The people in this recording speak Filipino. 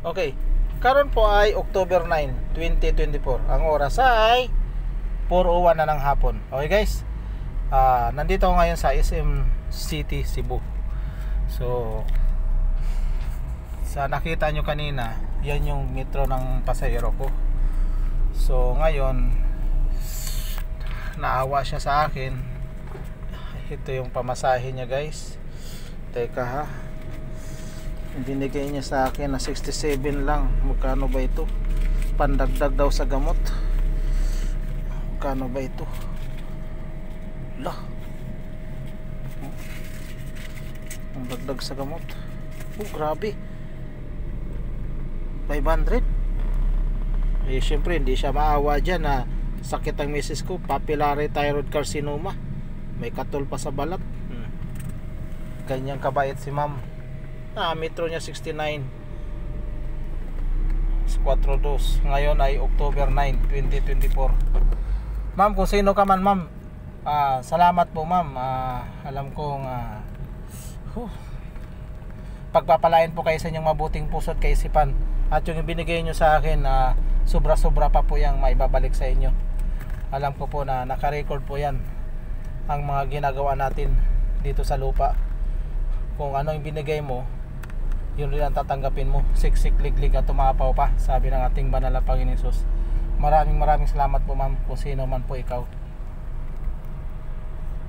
Okay, karon po ay October 9, 2024. Ang oras ay 4:01 na ng hapon. Okay guys, nandito ako ngayon sa SM City, Cebu. So sa nakita nyo kanina, yan yung metro ng pasahero ko. So ngayon, naawa siya sa akin. Ito yung pamasahe niya guys. Teka ha, binigay niya sa akin na 67 lang. Magkano ba ito? Pandagdag daw sa gamot. Magkano ba ito? Lah, ang dagdag sa gamot. Oh grabe, 500. Eh syempre hindi siya maawa dyan na sakit ang misis ko, papillary thyroid carcinoma, may katol pa sa balat. Ganyang kabait si ma'am. Metro niya 69 42. Ngayon ay October 9, 2024. Ma'am, kung sino ka man ma'am, salamat po ma'am. Alam kong pagpapalain po kayo sa inyong mabuting puso't kaisipan. At yung ibinigay nyo sa akin, sobra-sobra pa po yung maibabalik sa inyo. Alam ko po na naka-record po yan ang mga ginagawa natin dito sa lupa. Kung ano yung binigay mo, yun rin ang tatanggapin mo. Siksik, liglig at tumapaw pa, sabi ng ating banal na Panginoon Hesus. Maraming salamat po ma'am, kung sino man po ikaw.